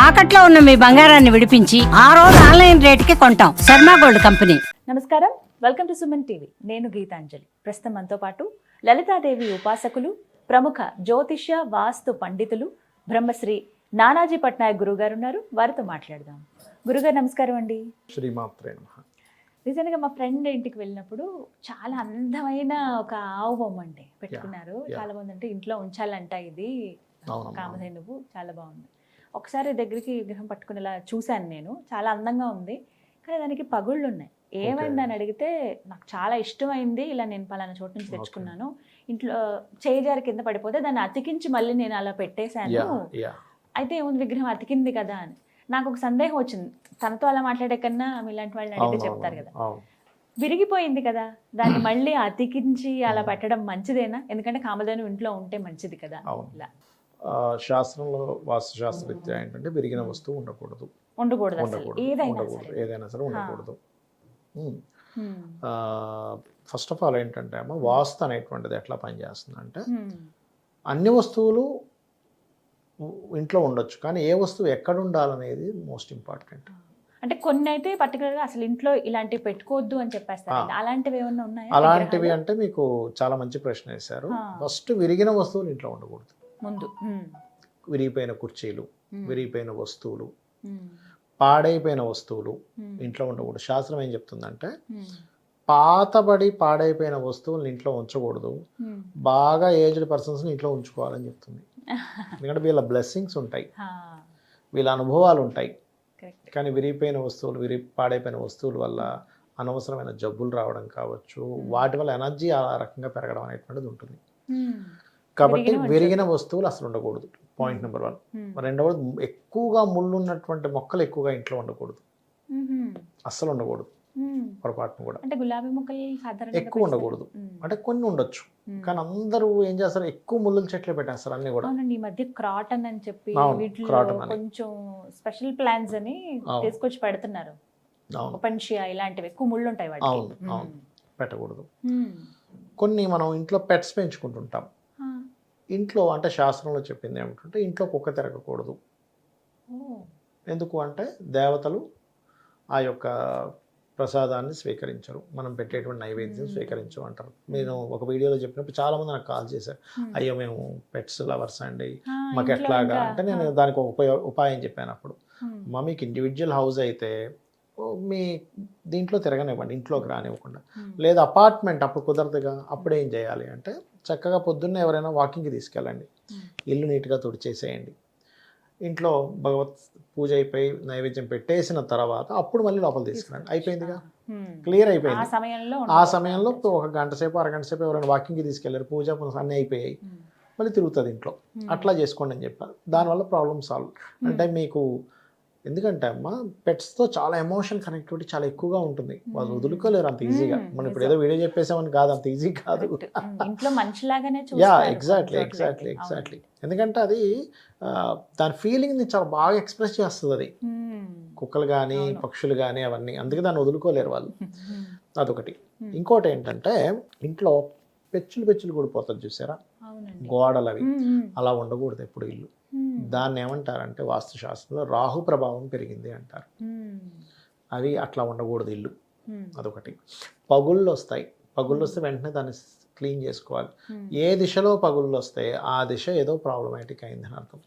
తాకట్లో ఉన్న మీ బంగారాన్ని విడిపించి ఆ రోజు ఆన్లైన్ రేటుకి కొంటాం. Sharma gold company. నమస్కారం, వెల్కమ్ టు సుమన్ టీవీ. నేను గీతాంజలి. ప్రస్తుతం మనతో పాటు లలితాదేవి ఉపాసకులు, ప్రముఖ జ్యోతిష్య వాస్తు పండితులు బ్రహ్మశ్రీ నానాజీ పట్నాయక్ గురువు గారు ఉన్నారు. వారితో మాట్లాడదాం. గురుగారు నమస్కారం అండి. శ్రీమాత్రే నమః. నిజంగా మా ఫ్రెండ్ ఇంటికి వెళ్ళినప్పుడు చాలా అందమైన ఒక ఆవు బొమ్మ అండి పెట్టుకున్నారు. చాలా మంది అంటే ఇంట్లో ఉంచాలంట, ఇది కామధేనువు చాలా బాగుంది. ఒకసారి దగ్గరికి విగ్రహం పట్టుకునేలా చూశాను నేను. చాలా అందంగా ఉంది, కానీ దానికి పగుళ్ళు ఉన్నాయి. ఏమైందని అడిగితే నాకు చాలా ఇష్టమైంది, ఇలా నేను పలానా చోటు నుంచి తెచ్చుకున్నాను, ఇంట్లో చేజారి కింద పడిపోతే దాన్ని అతికించి మళ్ళీ నేను అలా పెట్టేశాను, అయితే ఏముంది విగ్రహం అతికింది కదా అని. నాకు ఒక సందేహం వచ్చింది, తనతో అలా మాట్లాడే కన్నా ఇలాంటి వాళ్ళని అడిగితే చెప్తారు కదా. విరిగిపోయింది కదా, దాన్ని మళ్ళీ అతికించి అలా పెట్టడం మంచిదేనా? ఎందుకంటే కామధేను ఇంట్లో ఉంటే మంచిది కదా. ఇలా శాస్త్రంలో వాస్తుశాస్త్రరీత్యా ఏంటంటే విరిగిన వస్తువు ఉండకూడదు, ఏదైనా సరే ఉండకూడదు. ఫస్ట్ ఆఫ్ ఆల్ ఏంటంటే అమ్మ, వాస్తు అనేటువంటిది ఎట్లా పనిచేస్తుంది అంటే, అన్ని వస్తువులు ఇంట్లో ఉండొచ్చు, కానీ ఏ వస్తువు ఎక్కడ ఉండాలనేది మోస్ట్ ఇంపార్టెంట్. అంటే కొన్ని అయితే పర్టికులర్గా అసలు ఇంట్లో ఇలాంటివి పెట్టుకోవద్దు అని చెప్పేస్తారు. అలాంటివి ఏమన్నా ఉన్నాయా? అలాంటివి అంటే మీకు చాలా మంచి ప్రశ్న వేశారు. ఫస్ట్ విరిగిన వస్తువులు ఇంట్లో ఉండకూడదు. ముందు విరిగిపోయిన కుర్చీలు, విరిగిపోయిన వస్తువులు, పాడైపోయిన వస్తువులు ఇంట్లో ఉండకూడదు. శాస్త్రం ఏం చెప్తుందంటే, పాతబడి పాడైపోయిన వస్తువులను ఇంట్లో ఉంచకూడదు, బాగా ఏజ్డ్ పర్సన్స్ని ఇంట్లో ఉంచుకోవాలని చెప్తుంది. ఎందుకంటే వీళ్ళ బ్లెస్సింగ్స్ ఉంటాయి, వీళ్ళ అనుభవాలు ఉంటాయి. కానీ విరిగిపోయిన వస్తువులు, పాడైపోయిన వస్తువుల వల్ల అనవసరమైన జబ్బులు రావడం కావచ్చు, వాటి వల్ల ఎనర్జీ ఆ రకంగా పెరగడం అనేటువంటిది ఉంటుంది. కాబట్టి విరిగిన వస్తువులు అసలు ఉండకూడదు, పాయింట్ నెంబర్ 1. రెండవది, ఎక్కువగా ముళ్ళు ఉన్నటువంటి మొక్కలు ఎక్కువగా ఇంట్లో ఉండకూడదు, అస్సలు ఉండకూడదు పొరపాటును కూడా. అంటే గులాబీ మొక్కలు ఎక్కువ ఉండకూడదు. అంటే కొన్ని ఉండొచ్చు, కానీ అందరూ ఏం చేస్తారు, ఎక్కువ ముళ్ళ చెట్లు పెట్టేస్తారు అన్ని కూడా. ఈ మధ్య క్రాటన్ అని చెప్పి కొంచెం స్పెషల్ ప్లాన్స్ అని తీసుకొచ్చి పెడుతున్నారు. పెన్షియా ఇలాంటివి ఎక్కువ ముళ్ళు ఉంటాయి వాటికి. అవును, పెట్టకూడదు. కొన్ని మనం ఇంట్లో పెట్స్ పెంచుకుంటుంటాం. ఇంట్లో అంటే శాస్త్రంలో చెప్పింది ఏమిటంటే, ఇంట్లో కుక్క తిరగకూడదు. ఎందుకు అంటే దేవతలు ఆ యొక్క ప్రసాదాన్ని స్వీకరించరు, మనం పెట్టేటువంటి నైవేద్యం స్వీకరించు అంటారు. నేను ఒక వీడియోలో చెప్పినప్పుడు చాలామంది నాకు కాల్ చేశారు, అయ్యో మేము పెట్స్ లవర్స్ అండి, మాకు ఎట్లాగా అంటే, నేను దానికి ఒక ఉపాయం చెప్పాను. అప్పుడు మీకు ఇండివిజువల్ హౌస్ అయితే మీ దీంట్లో తిరగనివ్వండి, ఇంట్లోకి రానివ్వకుండా. లేదా అపార్ట్మెంట్ అప్పుడు కుదరదుగా, అప్పుడు ఏం చేయాలి అంటే, చక్కగా పొద్దున్నే ఎవరైనా వాకింగ్కి తీసుకెళ్ళండి, ఇల్లు నీట్గా తుడిచేసేయండి, ఇంట్లో భగవత్ పూజ అయిపోయి నైవేద్యం పెట్టేసిన తర్వాత అప్పుడు మళ్ళీ లోపల తీసుకురండి. అయిపోయిందిగా, క్లియర్ అయిపోయింది. ఆ సమయంలో ఒక గంట సేపు అరగంట సేపు ఎవరైనా వాకింగ్కి తీసుకెళ్ళారు, పూజ అన్నీ అయిపోయాయి, మళ్ళీ తిరుగుతుంది ఇంట్లో. అట్లా చేసుకోండి అని చెప్పారు. దానివల్ల ప్రాబ్లమ్ సాల్వ్. అంటే మీకు ఎందుకంటే అమ్మ, పెట్స్తో చాలా ఎమోషన్ కనెక్టివిటీ చాలా ఎక్కువగా ఉంటుంది, వాళ్ళు వదులుకోలేరు అంత ఈజీగా. మనం ఇప్పుడు ఏదో వీడియో చెప్పేసామని కాదు, అంత ఈజీ కాదు. ఎగ్జాక్ట్లీ. ఎందుకంటే అది దాని ఫీలింగ్ని చాలా బాగా ఎక్స్ప్రెస్ చేస్తుంది అది, కుక్కలు కానీ పక్షులు కానీ అవన్నీ. అందుకే దాన్ని వదులుకోలేరు వాళ్ళు. అదొకటి. ఇంకోటి ఏంటంటే, ఇంట్లో పెచ్చులు కూడిపోతుంది చూసారా, గోడలు అవి, అలా ఉండకూడదు ఎప్పుడు ఇల్లు. దాన్ని ఏమంటారంటే వాస్తుశాస్త్రంలో రాహు ప్రభావం పెరిగింది అంటారు. అవి అట్లా ఉండకూడదు ఇల్లు. అదొకటి. పగుళ్ళు వస్తాయి, పగుళ్ళు వస్తే వెంటనే దాన్ని క్లీన్ చేసుకోవాలి. ఏ దిశలో పగుళ్ళు వస్తాయి ఆ దిశ ఏదో ప్రాబ్లమాటిక్ అయిందని అర్థం.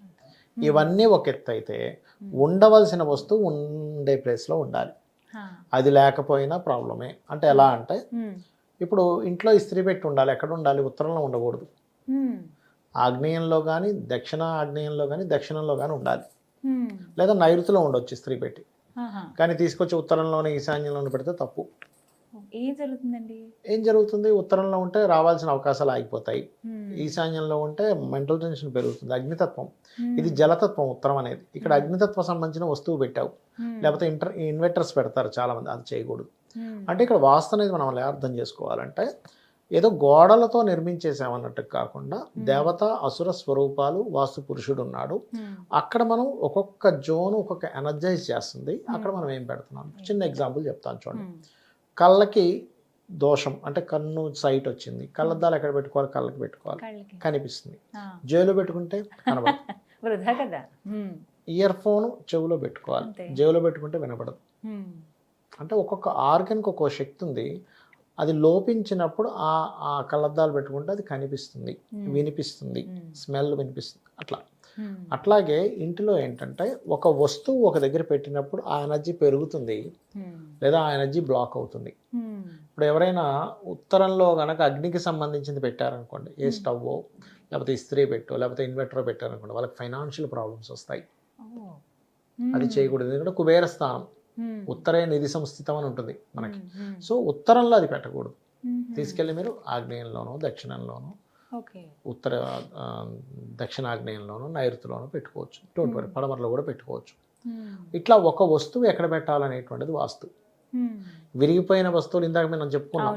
ఇవన్నీ ఒక ఎత్తు అయితే, ఉండవలసిన వస్తువు ఉండే ప్లేస్లో ఉండాలి. అది లేకపోయినా ప్రాబ్లమే. అంటే ఎలా అంటే, ఇప్పుడు ఇంట్లో ఇస్త్రీ పెట్టి ఉండాలి, ఎక్కడ ఉండాలి, ఉత్తరంలో ఉండకూడదు. ఆగ్నేయంలో కానీ దక్షిణ ఆగ్నేయంలో కానీ దక్షిణంలో కానీ ఉండాలి, లేదా నైరుతిలో ఉండొచ్చు ఇస్త్రీ పెట్టి. కానీ తీసుకొచ్చి ఉత్తరంలోనే ఈశాన్యంలోనే పెడితే తప్పు. ఏం జరుగుతుంది, ఉత్తరంలో ఉంటే రావాల్సిన అవకాశాలు ఆగిపోతాయి, ఈశాన్యంలో ఉంటే మెంటల్ టెన్షన్ పెరుగుతుంది. అగ్నితత్వం, ఇది జలతత్వం ఉత్తరం అనేది. ఇక్కడ అగ్నితత్వం సంబంధించిన వస్తువు పెట్టావు, లేకపోతే ఇన్వర్టర్స్ పెడతారు చాలా మంది, అది చేయకూడదు. అంటే ఇక్కడ వాస్తు అనేది మనం ఎలా అర్థం చేసుకోవాలంటే, ఏదో గోడలతో నిర్మించేసామన్నట్టు కాకుండా, దేవత అసుర స్వరూపాలు, వాస్తు పురుషుడు ఉన్నాడు అక్కడ. మనం ఒక్కొక్క జోన్ ఒక్కొక్క ఎనర్జైజ్ చేస్తుంది. అక్కడ మనం ఏం పెడుతున్నాం, చిన్న ఎగ్జాంపుల్ చెప్తాను చూడండి. కళ్ళకి దోషం అంటే కన్ను సైట్ వచ్చింది, కళ్ళద్దాలు ఎక్కడ పెట్టుకోవాలి, కళ్ళకి పెట్టుకోవాలి, కనిపిస్తుంది. జైలు పెట్టుకుంటే కనబడదు. ఇయర్ ఫోన్ చెవిలో పెట్టుకోవాలి. అంతే. చెవిలో పెట్టుకుంటే వినపడదు. అంటే ఒక్కొక్క ఆర్గన్కి ఒక్కొక్క శక్తి ఉంది. అది లోపించినప్పుడు ఆ కళ్ళద్దాలు పెట్టుకుంటే అది కనిపిస్తుంది, వినిపిస్తుంది, స్మెల్ వినిపిస్తుంది. అట్లాగే ఇంటిలో ఏంటంటే ఒక వస్తువు ఒక దగ్గర పెట్టినప్పుడు ఆ ఎనర్జీ పెరుగుతుంది లేదా ఆ ఎనర్జీ బ్లాక్ అవుతుంది. ఇప్పుడు ఎవరైనా ఉత్తరంలో కనుక అగ్నికి సంబంధించింది పెట్టారనుకోండి, ఏ స్టవ్వో లేకపోతే ఇస్త్రీ పెట్టో లేకపోతే ఇన్వర్టర్ పెట్టారనుకోండి, వాళ్ళకి ఫైనాన్షియల్ ప్రాబ్లమ్స్ వస్తాయి. అది చేయకూడదు. ఎందుకంటే కుబేర స్థానం, ఉత్తరే నిధి సంస్థితం అని ఉంటుంది మనకి. సో ఉత్తరంలో అది పెట్టకూడదు. తీసుకెళ్ళి మీరు ఆగ్నేయంలోనో దక్షిణంలోనో ఉత్తర దక్షిణాగ్నేయంలోనో నైరుతిలోనో పెట్టుకోవచ్చు. డోంట్ వరీ, పడమరలో కూడా పెట్టుకోవచ్చు. ఇట్లా ఒక వస్తువు ఎక్కడ పెట్టాలనేటువంటిది వాస్తు. విరిగిపోయిన వస్తువులు ఇందాక మనం చెప్పుకున్నాం,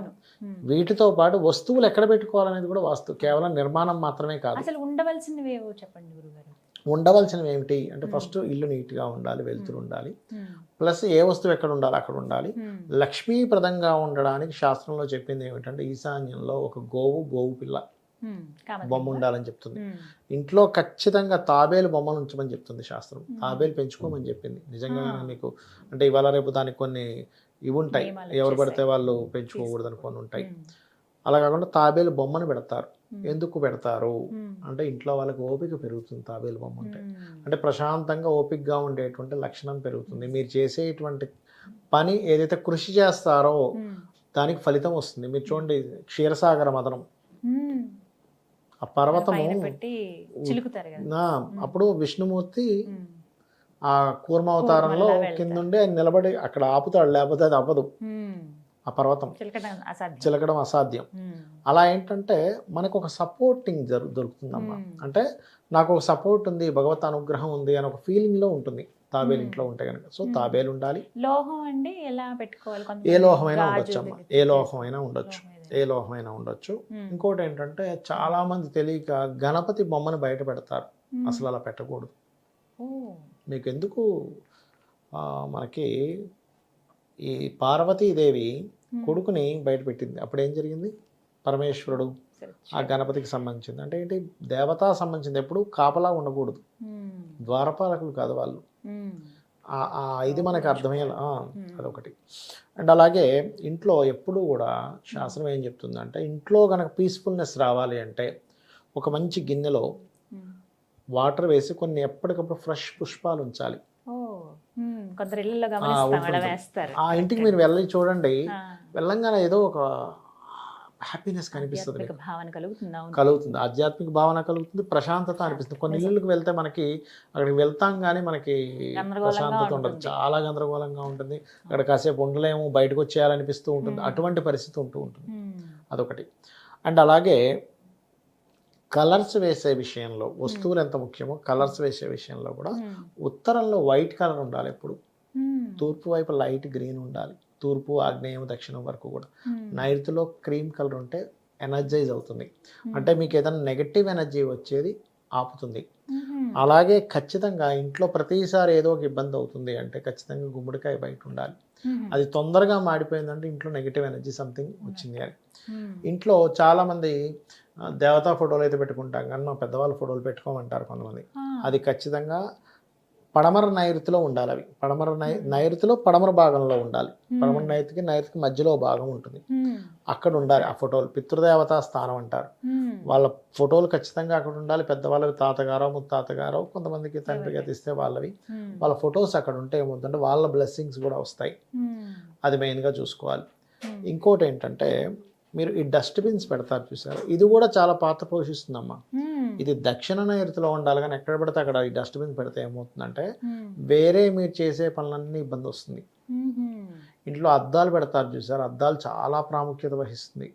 వీటితో పాటు వస్తువులు ఎక్కడ పెట్టుకోవాలనేది కూడా వాస్తు. కేవలం నిర్మాణం మాత్రమే కాదు. అసలు ఉండవలసినవి ఏవో చెప్పండి గురుగారు. ఉండవలసినవి ఏమిటి అంటే ఫస్ట్ ఇల్లు నీట్గా ఉండాలి, వెలుతురు ఉండాలి, ప్లస్ ఏ వస్తువు ఎక్కడ ఉండాలి అక్కడ ఉండాలి. లక్ష్మీప్రదంగా ఉండడానికి శాస్త్రంలో చెప్పింది ఏమిటంటే ఈశాన్యంలో ఒక గోవు పిల్ల బొమ్మ ఉండాలని చెప్తుంది. ఇంట్లో ఖచ్చితంగా తాబేలు బొమ్మను ఉంచమని చెప్తుంది శాస్త్రం. తాబేలు పెంచుకోమని చెప్పింది. నిజంగా మీకు అంటే ఇవాళ రేపు దానికి కొన్ని ఇవి ఉంటాయి, ఎవరు పడితే వాళ్ళు పెంచుకోకూడదని కొన్ని ఉంటాయి. అలా కాకుండా తాబేలు బొమ్మను పెడతారు. ఎందుకు పెడతారు అంటే ఇంట్లో వాళ్ళకి ఓపిక పెరుగుతుంది. తాబేలు బొమ్మ అంటే ప్రశాంతంగా ఓపికగా ఉండేటువంటి లక్షణం పెరుగుతుంది. మీరు చేసేటువంటి పని ఏదైతే కృషి చేస్తారో దానికి ఫలితం వస్తుంది. మీరు చూడండి క్షీరసాగర మదనం, ఆ పర్వతము అప్పుడు విష్ణుమూర్తి ఆ కూర్మావతారంలో కిందుండి ఆయన నిలబడి అక్కడ ఆపుతాడు, లేకపోతే అది అవ్వదు. ఆ పర్వతం చిలకడం అసాధ్యం. అలా ఏంటంటే మనకు ఒక సపోర్టింగ్ దొరుకుతుందమ్మా. అంటే నాకు ఒక సపోర్ట్ ఉంది, భగవత్ అనుగ్రహం ఉంది అని ఒక ఫీలింగ్ లో ఉంటుంది తాబేలు ఇంట్లో ఉంటే కనుక. సో తాబేలు ఉండాలి. లోహం అండి ఎలా పెట్టుకోవాలి? ఏ లోహమైనా ఉండొచ్చు అమ్మా, ఏ లోహమైనా ఉండొచ్చు, ఏ లోహమైనా ఉండొచ్చు. ఇంకోటి ఏంటంటే చాలా మంది తెలియక గణపతి బొమ్మను బయట పెడతారు. అసలు అలా పెట్టకూడదు. మీకు ఎందుకు మనకి ఈ పార్వతీదేవి కొడుకుని బయట పెట్టింది. అప్పుడు ఏం జరిగింది? పరమేశ్వరుడు ఆ గణపతికి సంబంధించింది. అంటే ఏంటి? దేవతా సంబంధించింది. ఎప్పుడు కాపలా ఉండకూడదు, ద్వారపాలకులు కాదు వాళ్ళు. ఇది మనకు అర్థమయ్యేలా అదొకటి. అండ్ అలాగే ఇంట్లో ఎప్పుడు కూడా శాస్త్రం ఏం చెప్తుందంటే ఇంట్లో కనుక పీస్ఫుల్నెస్ రావాలి అంటే ఒక మంచి గిన్నెలో వాటర్ వేసి కొన్ని ఎప్పటికప్పుడు ఫ్రెష్ పుష్పాలు ఉంచాలి. ఆ ఇంటికి మీరు వెళ్ళి చూడండి, వెళ్ళంగానే ఏదో ఒక హ్యాపీనెస్ కనిపిస్తుంది, కలుగుతుంది, ఆధ్యాత్మిక భావన కలుగుతుంది, ప్రశాంతత అనిపిస్తుంది. కొన్ని ఇళ్ళకి వెళ్తే మనకి అక్కడికి వెళ్తాం కానీ మనకి ప్రశాంతత ఉండదు, చాలా గందరగోళంగా ఉంటుంది. అక్కడ కాసేపు ఉండలేము, బయటకు వచ్చేయాలనిపిస్తూ ఉంటుంది. అటువంటి పరిస్థితి ఉంటూ ఉంటుంది. అదొకటి. అండ్ అలాగే కలర్స్ వేసే విషయంలో వస్తువులు ఎంత ముఖ్యమో కలర్స్ వేసే విషయంలో కూడా ఉత్తరంలో వైట్ కలర్ ఉండాలి ఎప్పుడు. తూర్పు వైపు లైట్ గ్రీన్ ఉండాలి, తూర్పు ఆగ్నేయం దక్షిణం వరకు కూడా. నైరుతిలో క్రీమ్ కలర్ ఉంటే ఎనర్జైజ్ అవుతుంది, అంటే మీకు ఏదైనా నెగటివ్ ఎనర్జీ వచ్చేది ఆపుతుంది. అలాగే ఖచ్చితంగా ఇంట్లో ప్రతిసారి ఏదో ఒక ఇబ్బంది అవుతుంది అంటే ఖచ్చితంగా గుమ్మడికాయ బయట ఉండాలి. అది తొందరగా మాడిపోయిందంటే ఇంట్లో నెగిటివ్ ఎనర్జీ సంథింగ్ వచ్చింది అని. ఇంట్లో చాలామంది దేవతా ఫోటోలు అయితే పెట్టుకుంటాం కానీ మా పెద్దవాళ్ళ ఫోటోలు పెట్టుకోమంటారు కొంతమంది. అది ఖచ్చితంగా పడమర నైరుతిలో ఉండాలి. అవి పడమర నైరుతిలో పడమర భాగంలో ఉండాలి. పడమర నైరుతికి మధ్యలో భాగం ఉంటుంది, అక్కడ ఉండాలి ఆ ఫోటోలు. పితృదేవతా స్థానం అంటారు. వాళ్ళ ఫోటోలు ఖచ్చితంగా అక్కడ ఉండాలి. పెద్దవాళ్ళవి తాతగారో ముత్తాతగారో, కొంతమందికి తండ్రిగా తీస్తే వాళ్ళవి, వాళ్ళ ఫొటోస్ అక్కడ ఉంటే ఏమవుతుందంటే వాళ్ళ బ్లెస్సింగ్స్ కూడా వస్తాయి. అది మెయిన్గా చూసుకోవాలి. ఇంకోటి ఏంటంటే మీరు ఈ డస్ట్బిన్స్ పెడతారు చూసారు, ఇది కూడా చాలా పాత్ర పోషిస్తుందమ్మా. ఇది దక్షిణ నైరుతిలో ఉండాలి కానీ ఎక్కడ పెడితే అక్కడ ఈ డస్ట్బిన్ పెడితే ఏమవుతుందంటే వేరే మీరు చేసే పనులన్నీ ఇబ్బంది వస్తుంది. ఇంట్లో అద్దాలు పెడతారు చూసారు, అద్దాలు చాలా ప్రాముఖ్యత వహిస్తుంది.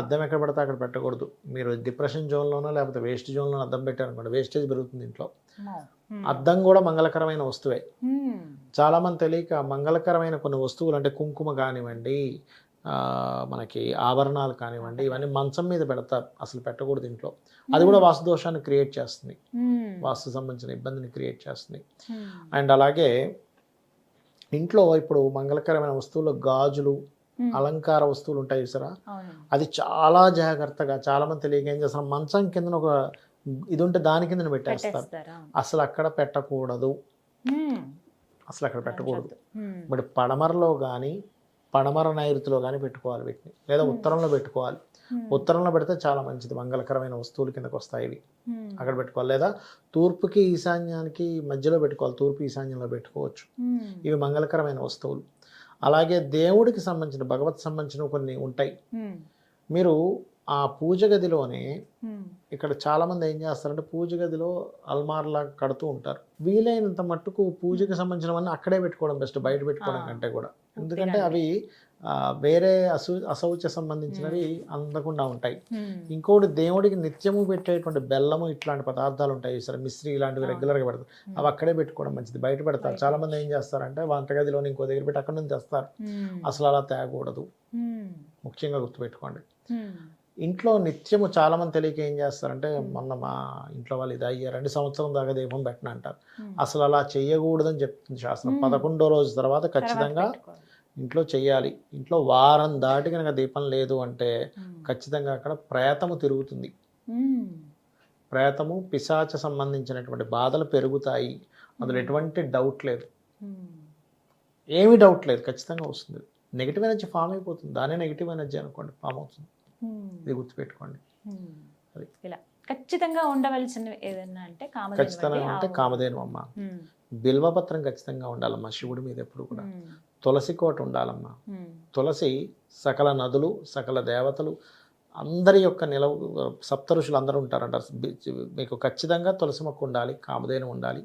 అద్దం ఎక్కడ పెడితే అక్కడ పెట్టకూడదు. మీరు డిప్రెషన్ జోన్లోనో లేకపోతే వేస్ట్ జోన్లోనో అద్దం పెట్టారనుకోండి, వేస్టేజ్ పెరుగుతుంది ఇంట్లో. అద్దం కూడా మంగళకరమైన వస్తువే. చాలా మంది తెలియక మంగళకరమైన కొన్ని వస్తువులు అంటే కుంకుమ కానివ్వండి, మనకి ఆభరణాలు కానివ్వండి, ఇవన్నీ మంచం మీద పెడతారు, అసలు పెట్టకూడదు ఇంట్లో. అది కూడా వాస్తు దోషాన్ని క్రియేట్ చేస్తుంది, వాస్తు సంబంధించిన ఇబ్బందిని క్రియేట్ చేస్తుంది. అండ్ అలాగే ఇంట్లో ఇప్పుడు మంగళకరమైన వస్తువులు గాజులు, అలంకార వస్తువులు ఉంటాయి చూసారా, అది చాలా జాగ్రత్తగా చాలా మంది తెలియక ఏం చేస్తారు, మంచం కింద ఒక ఇది ఉంటే దాని కింద పెట్టేస్తారు. పెట్టేస్తారా? అసలు అక్కడ పెట్టకూడదు, మ్మ్. అసలు అక్కడ పెట్టకూడదు. మ్మ్. మరి పడమరలో కానీ పడమర నైరుతిలో కానీ పెట్టుకోవాలి వీటిని, లేదా ఉత్తరంలో పెట్టుకోవాలి. ఉత్తరంలో పెడితే చాలా మంచిది, మంగళకరమైన వస్తువులు కిందకు వస్తాయి ఇవి, మ్మ్. అక్కడ పెట్టుకోవాలి. లేదా తూర్పుకి ఈశాన్యానికి మధ్యలో పెట్టుకోవాలి, తూర్పు ఈశాన్యంలో పెట్టుకోవచ్చు. మ్మ్. ఇవి మంగళకరమైన వస్తువులు. అలాగే దేవుడికి సంబంధించిన భగవత్ సంబంధించిన కొన్ని ఉంటాయి. మ్మ్. మీరు ఆ పూజ గదిలోనే, మ్మ్. ఇక్కడ చాలామంది ఏం చేస్తారంటే పూజ గదిలో అల్మార్లా కడుతూ ఉంటారు. వీలైనంత మట్టుకు పూజకి సంబంధించినవన్నీ అక్కడే పెట్టుకోవడం బెస్ట్, బయట పెట్టుకోవడం కంటే కూడా. ఎందుకంటే అవి వేరే అశౌచ సంబంధించినవి అందకుండా ఉంటాయి. మ్మ్. ఇంకోటి, దేవుడికి నిత్యము పెట్టేటువంటి బెల్లము ఇట్లాంటి పదార్థాలు ఉంటాయి సరే, మిశ్రీ ఇలాంటివి రెగ్యులర్గా పెడతారు, అవి అక్కడే పెట్టుకోవడం మంచిది, బయట పెడతారు. చాలా మంది ఏం చేస్తారంటే వంటగదిలోని ఇంకో దగ్గర పెట్టి అక్కడ నుంచి తెస్తారు. మ్మ్. అసలు అలా తేకూడదు, మ్మ్. ముఖ్యంగా గుర్తుపెట్టుకోండి. మ్మ్. ఇంట్లో నిత్యము చాలా మంది తెలియక ఏం చేస్తారంటే, మొన్న మా ఇంట్లో వాళ్ళు ఇది అయ్యారు 2 సంవత్సరం దాకా దీపం పెట్టిన అంటారు. అసలు అలా చేయకూడదని చెప్తుంది శాస్త్రం. 11వ రోజు తర్వాత ఖచ్చితంగా పెట్టుకోవాలి. ఇంట్లో చెయ్యాలి. ఇంట్లో వారం దాటి కనుక దీపం లేదు అంటే ఖచ్చితంగా అక్కడ ప్రేతము తిరుగుతుంది. మ్మ్. ప్రేతము పిశాచ సంబంధించినటువంటి బాధలు పెరుగుతాయి, అందులో ఎటువంటి డౌట్ లేదు, మ్మ్. ఏమీ డౌట్ లేదు, ఖచ్చితంగా వస్తుంది. నెగిటివ్ ఎనర్జీ ఫామ్ అయిపోతుంది, దానే నెగిటివ్ ఎనర్జీ అనుకోండి ఫామ్ అవుతుంది. మ్మ్. ఇది గుర్తుపెట్టుకోండి. మ్మ్. అది. ఇలా ఖచ్చితంగా ఉండవలసినవి ఏదన్నా అంటే కామధేను ఖచ్చితంగా వంటి అంటే ఆవు. కామధేను అమ్మ. మ్మ్. బిల్వపత్రం ఖచ్చితంగా ఉండాలమ్మా శివుడి మీద ఎప్పుడు కూడా. మ్మ్. తులసి కోట ఉండాలమ్మా. మ్మ్. తులసి సకల నదులు, సకల దేవతలు అందరి యొక్క సప్త ఋషులు అందరూ ఉంటారంట. మీకు ఖచ్చితంగా తులసి మొక్క ఉండాలి, కామధేను ఉండాలి,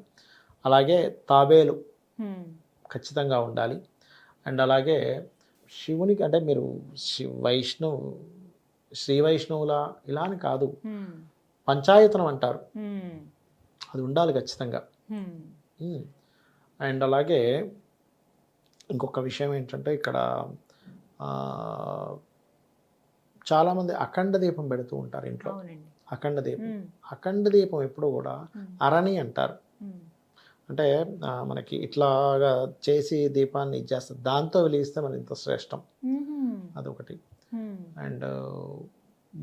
అలాగే తాబేలు మ్మ్. ఖచ్చితంగా ఉండాలి. అండ్ అలాగే శివునికి అంటే మీరు శ్రీ వైష్ణవుల ఇలా అని కాదు, మ్మ్. పంచాయతనం అంటారు, మ్మ్. అది ఉండాలి ఖచ్చితంగా. మ్మ్. అండ్ అలాగే ఇంకొక విషయం ఏంటంటే ఇక్కడ చాలామంది అఖండ దీపం పెడుతూ ఉంటారు ఇంట్లో. అవునండి. అఖండ దీపం, మ్మ్. అఖండ దీపం ఎప్పుడు కూడా అరణి అంటారు. మ్మ్. అంటే మనకి ఇట్లాగా చేసి దీపాన్ని ఇచ్చేస్తారు, దాంతో వెలిగిస్తే మన ఇంత శ్రేష్టం, మ్మ్. అదొకటి. మ్మ్. అండ్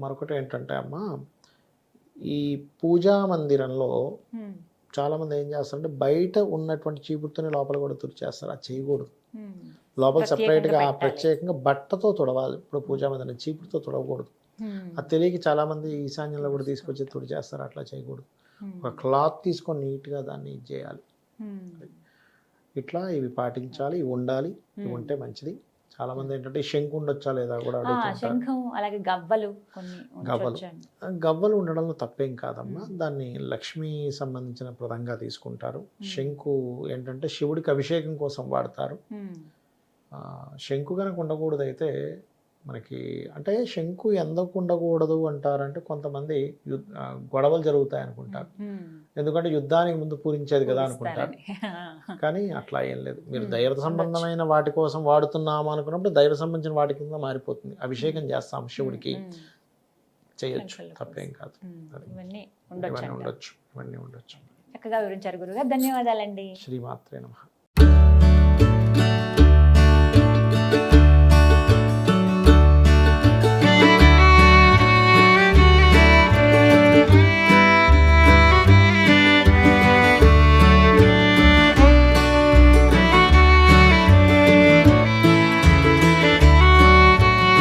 మరొకటి ఏంటంటే అమ్మ, ఈ పూజా మందిరంలో మ్మ్. చాలామంది ఏం చేస్తారంటే బయట ఉన్నటువంటి చీపురుతోనే లోపల కూడా తుడిచేస్తారు, అది చేయకూడదు. మ్మ్. లోపల ప్రత్యేకంగా సపరేట్గా పెట్టాలి. ప్రత్యేకంగా బట్టతో తుడవాలి. ఇప్పుడు పూజా మందిరం చీపురుతో తుడవకూడదు. మ్మ్. అది తెలియక చాలామంది ఈశాన్యంలో కూడా తీసుకొచ్చి తుడిచేస్తారు, అట్లా చేయకూడదు. మ్మ్. ఒక క్లాత్ తీసుకొని నీట్గా దాన్ని ఇది చేయాలి. మ్మ్. ఇట్లా ఇవి పాటించాలి, ఇవి ఉండాలి, ఇవి ఉంటే మంచిది. చాలా మంది ఏంటంటే ఈ శంకు ఉండొచ్చా లేదా కూడా అడుగుతుంటారు. శంఖం అలాగే గవ్వలు కొన్ని గవ్వలు. ఉంచొచ్చండి. గవ్వలు ఉండడంలో తప్పేం కాదమ్మా, దాన్ని లక్ష్మీ సంబంధించిన ప్రదంగా తీసుకుంటారు. శంకు ఏంటంటే శివుడికి అభిషేకం కోసం వాడతారు. మ్మ్. శంకు కనుక ఉండకూడదు అయితే మనకి, అంటే శంకు ఎందుకు ఉండకూడదు అంటారంటే కొంతమంది గొడవలు జరుగుతాయి అనుకుంటారు, మ్మ్. ఎందుకంటే యుద్ధానికి ముందు పూరించేది కదా అనుకుంటారు. పూజిస్తారని. కానీ అట్లా ఏం లేదు, మీరు దైవ సంబంధమైన వాటి కోసం వాడుతున్నాము అనుకున్నప్పుడు దైవ సంబంధించిన వాటి కింద మారిపోతుంది. అభిషేకం చేస్తాం శివుడికి, మ్మ్. చేయొచ్చు, శంకుల తప్పేం కాదు. మ్మ్. అది. ఇవన్నీ ఇవన్నీ ఉండొచ్చు. ఇవన్నీ ఉండొచ్చు. చక్కగా వివరించారు గురుగారు, ధన్యవాదాలండి. శ్రీమాత్రే నమః.